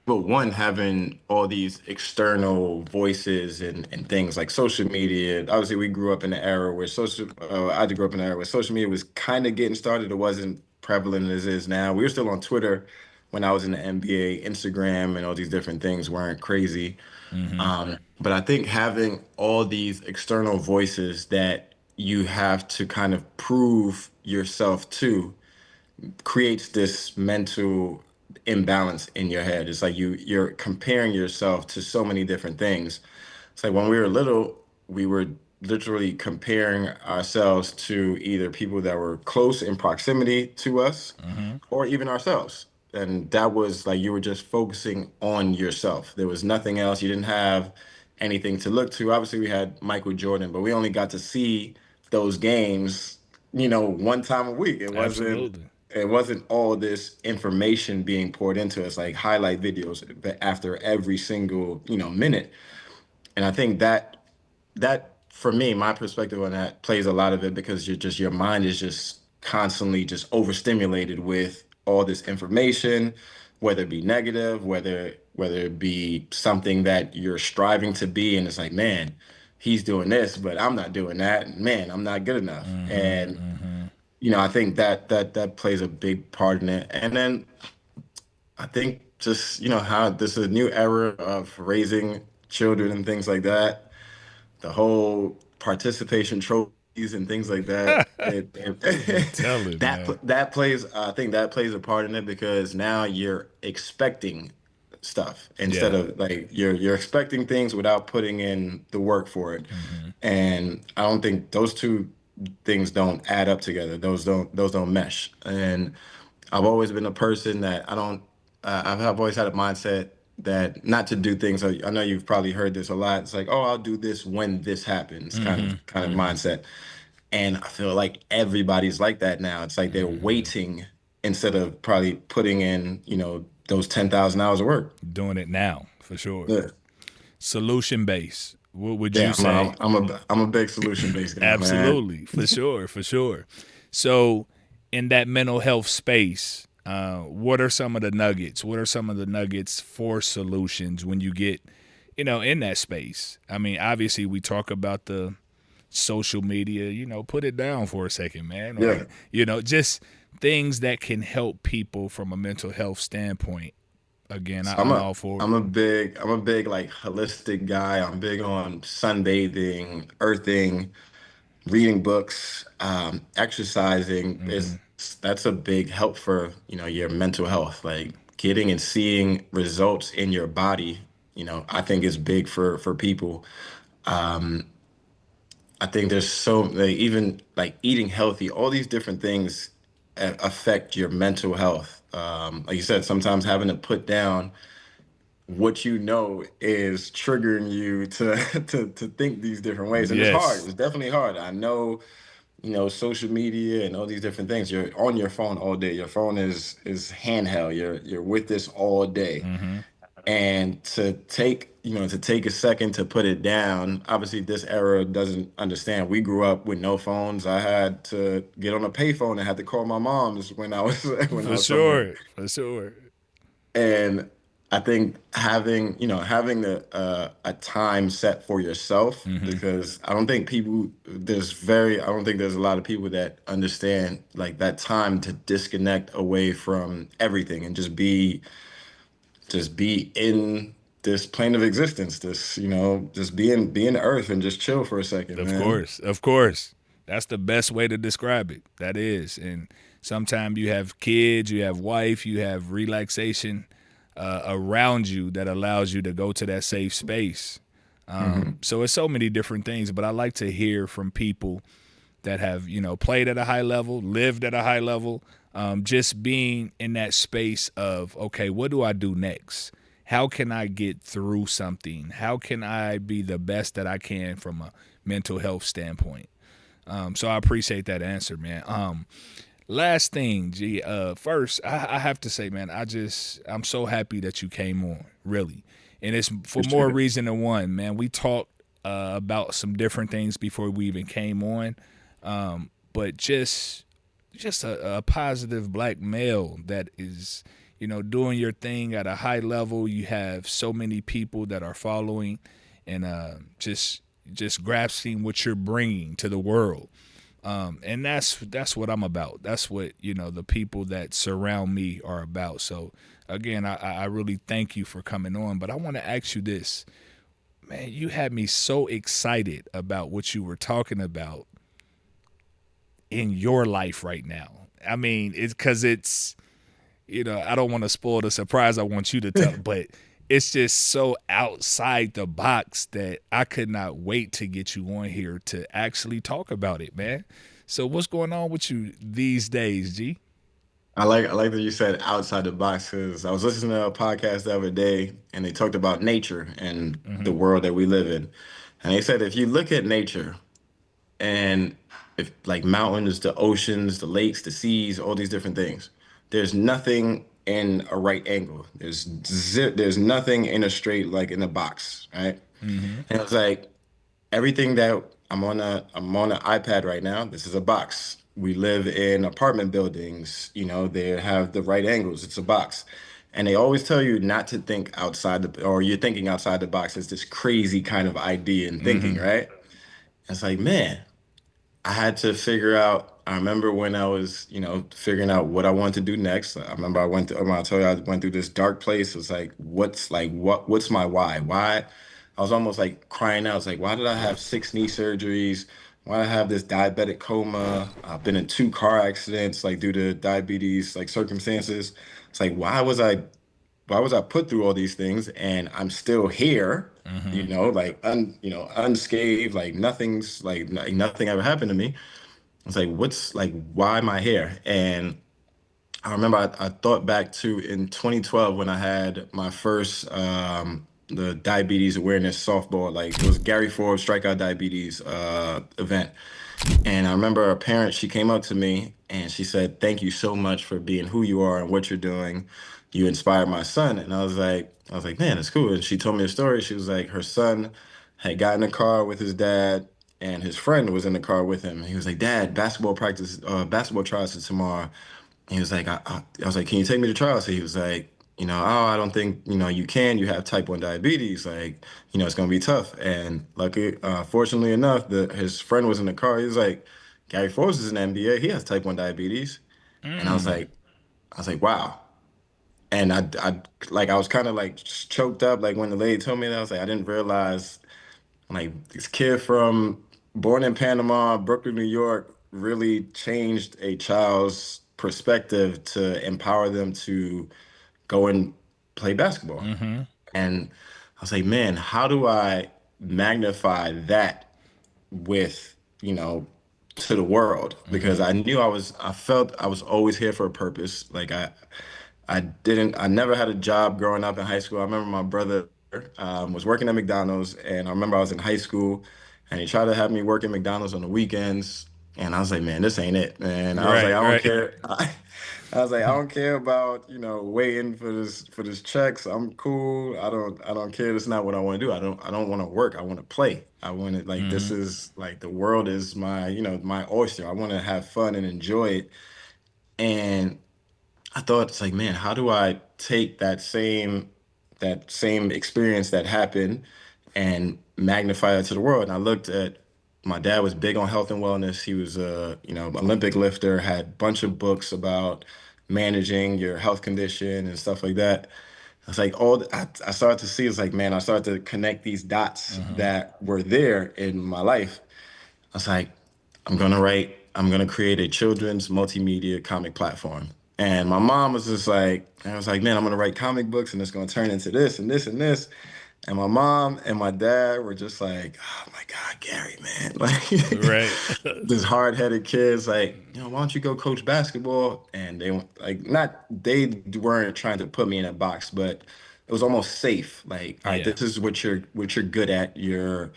well, one, having all these external voices and things like social media. Obviously, we grew up in an era where I grew up in an era where social media was kind of getting started. It wasn't prevalent as it is now. We were still on Twitter when I was in the NBA, Instagram and all these different things weren't crazy. But I think having all these external voices that you have to kind of prove yourself to creates this mental imbalance in your head. It's like you're comparing yourself to so many different things. It's like when we were little, we were literally comparing ourselves to either people that were close in proximity to us or even ourselves. And that was like you were just focusing on yourself. There was nothing else. You didn't have anything to look to. Obviously, we had Michael Jordan, but we only got to see those games, one time a week. Absolutely. It wasn't all this information being poured into us, like highlight videos after every single, minute. And I think that for me, my perspective on that plays a lot of it because your mind is just constantly just overstimulated with all this information, whether it be negative, whether it be something that you're striving to be, and it's like, man, he's doing this, but I'm not doing that. Man, I'm not good enough. And I think that plays a big part in it. And then I think just how this is a new era of raising children and things like that. The whole participation trophies and things like that. Tell it, man. That plays. I think that plays a part in it because now you're expecting stuff instead of like you're expecting things without putting in the work for it. And I don't think those two things don't add up together. Those don't mesh. And I've always been a person that I don't. I've always had a mindset that not to do things. I know you've probably heard this a lot. It's like, oh, I'll do this when this happens, kind of mindset. And I feel like everybody's like that now. It's like they're waiting instead of probably putting in, those 10,000 hours of work. Doing it now, for sure. Yeah. Solution based. What would you say? I'm a big solution based guy. Absolutely, man. for sure. So, in that mental health space, what are some of the nuggets? What are some of the nuggets for solutions when you get, in that space? I mean, obviously, we talk about the social media. Put it down for a second, man. Like, just things that can help people from a mental health standpoint. Again, I'm all for it. I'm a big like holistic guy. I'm big on sunbathing, earthing, reading books, exercising. That's a big help for your mental health. Like getting and seeing results in your body. I think is big for people. I think there's even like eating healthy. All these different things affect your mental health. Like you said, sometimes having to put down what is triggering you to to think these different ways, and it's hard. It's definitely hard. I know, social media and all these different things. You're on your phone all day. Your phone is handheld. You're with this all day, and to take a second to put it down. Obviously, this era doesn't understand. We grew up with no phones. I had to get on a payphone and had to call my mom's when I was for sure. And I think having a time set for yourself, because I don't think there's a lot of people that understand like that time to disconnect away from everything and just be in this plane of existence, just be in the earth and just chill for a second. Of course. That's the best way to describe it. That is. And sometimes you have kids, you have wife, you have relaxation around you that allows you to go to that safe space. So it's so many different things, but I like to hear from people that have, played at a high level, lived at a high level, just being in that space of, okay, what do I do next? How can I get through something? How can I be the best that I can from a mental health standpoint? So I appreciate that answer, man. Last thing, G, first, I have to say, man, I'm so happy that you came on, really. And it's for more reason than one, man. We talked about some different things before we even came on, but just a positive black male that is, doing your thing at a high level. You have so many people that are following and just grasping what you're bringing to the world. And that's what I'm about. That's what, the people that surround me are about. So again, I really thank you for coming on. But I want to ask you this. Man, you had me so excited about what you were talking about in your life right now. I mean, it's because it's, I don't want to spoil the surprise I want you to tell, but it's just so outside the box that I could not wait to get you on here to actually talk about it, man. So what's going on with you these days, G? I like that you said outside the box, because I was listening to a podcast the other day and they talked about nature and the world that we live in. And they said if you look at nature and if like mountains, the oceans, the lakes, the seas, all these different things, there's nothing in a right angle. There's nothing in a straight, like in a box, right? And it's like everything that I'm on an iPad right now. This is a box. We live in apartment buildings. They have the right angles. It's a box. And they always tell you not to think or you're thinking outside the box. It's this crazy kind of idea and thinking, right? It's like, man, I had to figure out. I remember when I was, figuring out what I wanted to do next. I remember when I told you I went through this dark place. It was what's my why? Why? I was almost like crying out. I was like, why did I have 6 knee surgeries? Why did I have this diabetic coma? I've been in 2 car accidents, like due to diabetes, like circumstances. It's like, why was I put through all these things and I'm still here, unscathed, like nothing ever happened to me. It's like, why am I here? And I remember I thought back to in 2012 when I had my first the diabetes awareness softball, like it was Gary Forbes strikeout diabetes event. And I remember a parent, she came up to me and she said, "Thank you so much for being who you are and what you're doing. You inspired my son." And I was like, man, it's cool. And she told me a story. She was like, her son had got in a car with his dad and his friend was in the car with him. And he was like, "Dad, basketball tries are tomorrow." He was like, I was like, "Can you take me to trials?" So he was like, "Oh, I don't think, you can. You have type 1 diabetes. Like, it's going to be tough." And fortunately enough, his friend was in the car. He was like, "Gary Forbes is in the NBA. He has type 1 diabetes." And I was like, wow. And I was kind of like choked up. Like when the lady told me that, I was like, I didn't realize like this kid born in Panama, Brooklyn, New York, really changed a child's perspective to empower them to go and play basketball. And I was like, man, how do I magnify that with, to the world? Because I felt I was always here for a purpose. Like I never had a job growing up in high school. I remember my brother was working at McDonald's, and I remember I was in high school, and he tried to have me work at McDonald's on the weekends, and I was like, man, this ain't it, man. I was like, I don't care. I was like, I don't care about waiting for this checks. I'm cool. I don't care. That's not what I want to do. I don't want to work. I want to play. I want to this is like the world is my my oyster. I want to have fun and enjoy it. And I thought it's like, man, how do I take that same experience that happened and magnify it to the world? And I looked at my dad was big on health and wellness. He was a Olympic lifter, had a bunch of books about managing your health condition and stuff like that. It's like I started to see. It's like, man, I started to connect these dots that were there in my life. I was like, I'm gonna create a children's multimedia comic platform. And my mom was just like, I was like, man, I'm gonna write comic books and it's gonna turn into this and this and this. And my mom and my dad were just like, oh my God, Gary, man. Like this hard-headed kids, like, why don't you go coach basketball? And they weren't trying to put me in a box, but it was almost safe. Like, all right, this is what you're good at. You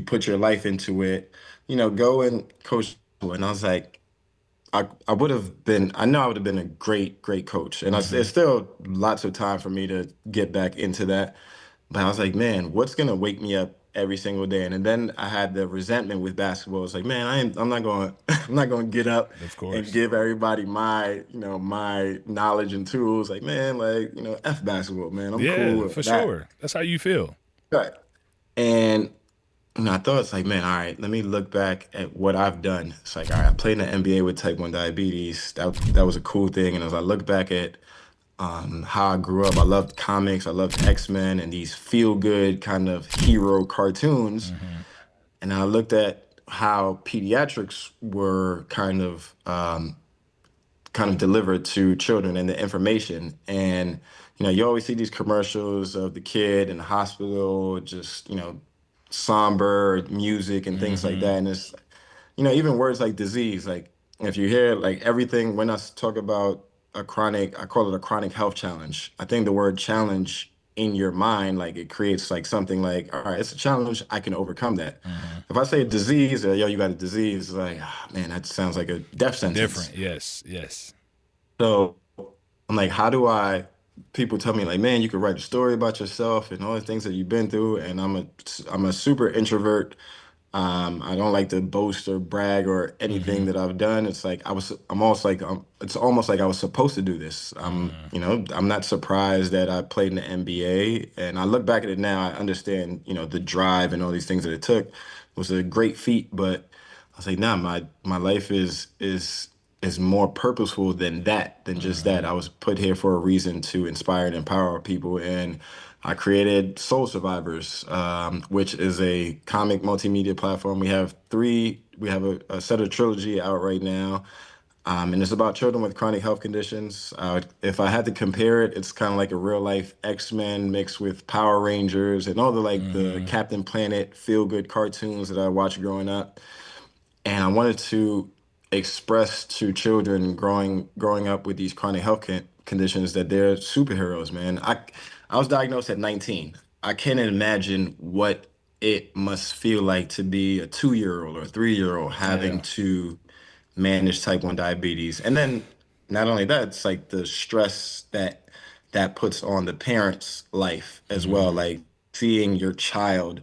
put your life into it, go and coach. And I was like, I know I would have been a great coach. And there's still lots of time for me to get back into that. But I was like, man, what's going to wake me up every single day? And then I had the resentment with basketball. It's like, man, I'm not going to get up and give everybody my knowledge and tools. Like, man, F basketball, man. I'm cool with for that. sure. That's how you feel. Right. And And I thought it's like, man, all right, let me look back at what I've done. It's like, all right, I played in the NBA with type 1 diabetes. That was a cool thing. And as I look back at how I grew up, I loved comics, I loved X-Men and these feel-good kind of hero cartoons. And I looked at how pediatrics were kind of delivered to children and the information. And, you always see these commercials of the kid in the hospital, just, somber music and things like that. And it's, even words like disease, like if you hear like everything, when I talk about I call it a chronic health challenge. I think the word challenge in your mind, like it creates like something like, all right, it's a challenge, I can overcome that. If I say disease, yo, you got a disease, it's like, man, that sounds like a death sentence. Different. Yes. So I'm like, people tell me like, man, you could write a story about yourself and all the things that you've been through. And I'm a super introvert. I don't like to boast or brag or anything that I've done. It's like it's almost like I was supposed to do this. I'm not surprised that I played in the NBA, and I look back at it now. I understand, the drive and all these things that it took. It was a great feat, but I was like, nah, my life is more purposeful than that, than just that. I was put here for a reason to inspire and empower people, and I created Soul Survivors, which is a comic multimedia platform. We have a set of trilogy out right now, and it's about children with chronic health conditions. If I had to compare it, it's kind of like a real life X-Men mixed with Power Rangers and all the the Captain Planet feel good cartoons that I watched growing up. And I wanted to express to children growing up with these chronic health conditions that they're superheroes, man. I was diagnosed at 19. I can't imagine what it must feel like to be a 2-year-old or a 3-year-old having Yeah. to manage type 1 diabetes. And then not only that, it's like the stress that puts on the parent's life as well, like seeing your child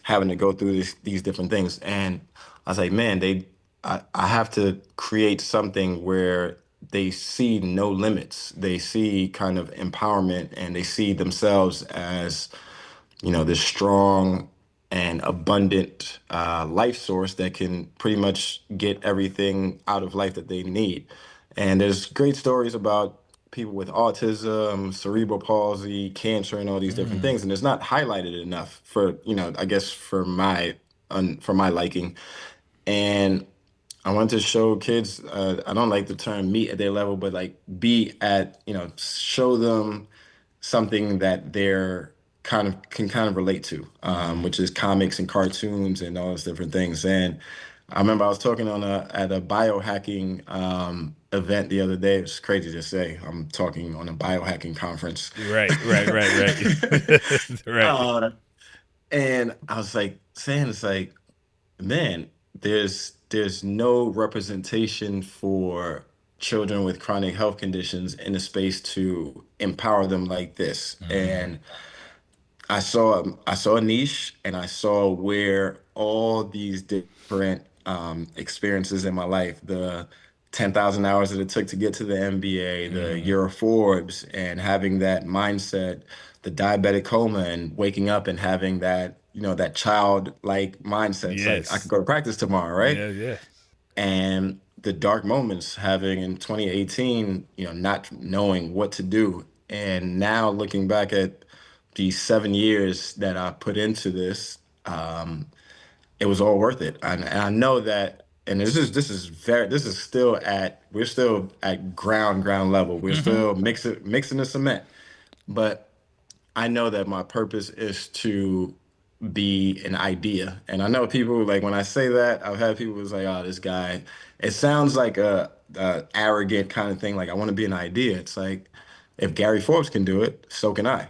having to go through these different things. And I was like, man, I have to create something where they see no limits. They see kind of empowerment, and they see themselves as, this strong and abundant life source that can pretty much get everything out of life that they need. And there's great stories about people with autism, cerebral palsy, cancer, and all these different things. And it's not highlighted enough for, I guess for my liking. And I want to show kids, I don't like the term meet at their level, but like show them something that they're kind of relate to, which is comics and cartoons and all those different things. And I remember I was talking at a biohacking event the other day. It's crazy to say I'm talking on a biohacking conference. Right. Right. And I was like saying, it's like, man, there's no representation for children with chronic health conditions in a space to empower them like this. And I saw a niche, and I saw where all these different experiences in my life, the 10,000 hours that it took to get to the NBA, the year of Forbes, and having that mindset, the diabetic coma, and waking up and having that, that childlike mindset. It's like, I Yes. could go to practice tomorrow, right? Yeah. And the dark moments, having in 2018, not knowing what to do. And now looking back at these 7 years that I put into this, it was all worth it. And I know that, and this is still we're still at ground level. We're still mixing the cement. But I know that my purpose is to be an idea. And I know people, like, when I say that, I've had people who's like, oh, this guy, it sounds like a arrogant kind of thing. Like, I want to be an idea. It's like, if Gary Forbes can do it, so can I.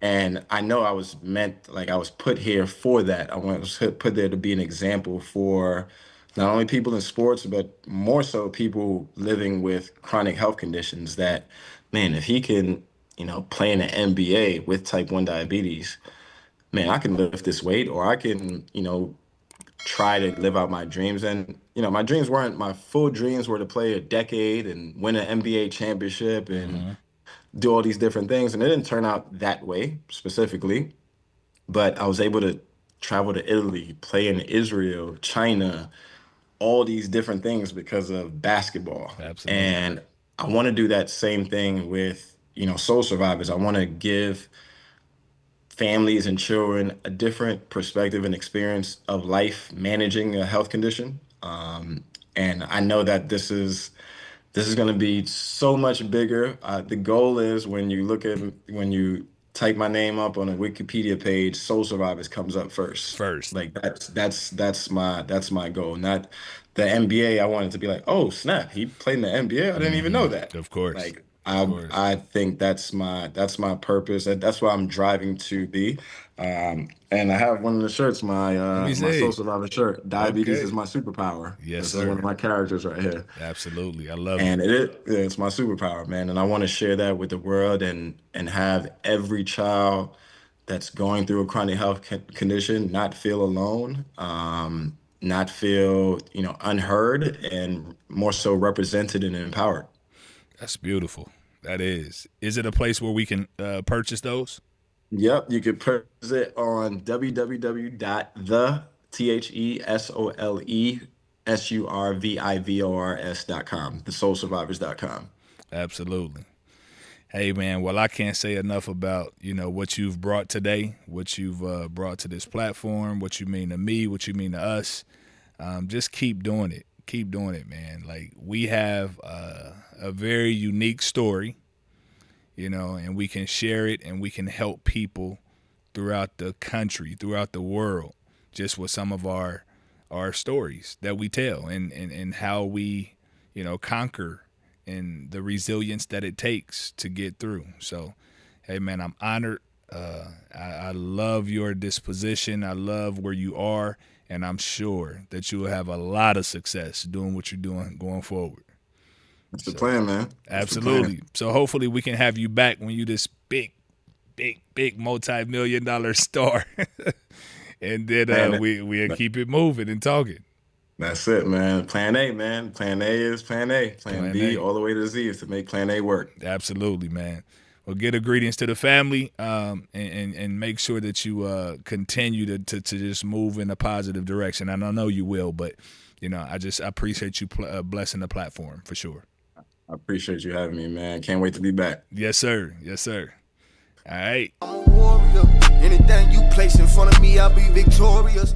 And I know I was put here for that. I was put there to be an example for not only people in sports, but more so people living with chronic health conditions that, man, if he can, play in the NBA with type 1 diabetes, man, I can lift this weight, or I can, try to live out my dreams. And, my full dreams were to play a decade and win an NBA championship and do all these different things. And it didn't turn out that way specifically, but I was able to travel to Italy, play in Israel, China, all these different things because of basketball. Absolutely. And I want to do that same thing with, soul survivors. I want to give families and children a different perspective and experience of life managing a health condition. And I know that this is going to be so much bigger. The goal is when you type my name up on a Wikipedia page, Soul Survivors comes up first. Like that's my goal. Not the NBA. I wanted to be like, oh snap, he played in the NBA. I didn't even know that. Of course. Like I think that's my purpose. That's what I'm driving to be. And I have one of the shirts, my Soul Survivor shirt. Diabetes is my superpower. Yes, this sir. is one of my characters right here. Absolutely, I love And it. it's my superpower, man. And I want to share that with the world and have every child that's going through a chronic health condition not feel alone, not feel unheard, and more so represented and empowered. That's beautiful. That is. Is it a place where we can purchase those? Yep, you could purchase it on www.theTheSoleSurvivors.com, thesoulsurvivors.com. Absolutely. Hey, man, well, I can't say enough about, what you've brought today, what you've brought to this platform, what you mean to me, what you mean to us. Just keep doing it. Keep doing it, man. Like, we have a very unique story, and we can share it and we can help people throughout the country, throughout the world, just with some of our stories that we tell and how we, conquer and the resilience that it takes to get through. So, hey, man, I'm honored. I love your disposition. I love where you are, and I'm sure that you will have a lot of success doing what you're doing going forward. That's the plan, man. Absolutely. So hopefully we can have you back when you this big multi-million-dollar star. And then we'll keep it moving and talking. That's it, man. Plan A, man. Plan A is plan A. Plan B all the way to Z is to make plan A work. Absolutely, man. Well, get a greetings to the family, and make sure that you continue to just move in a positive direction. And I know you will, but I appreciate you blessing the platform for sure. I appreciate you having me, man. Can't wait to be back. Yes, sir. Yes, sir. All right. I'm a warrior. Anything you place in front of me, I'll be victorious.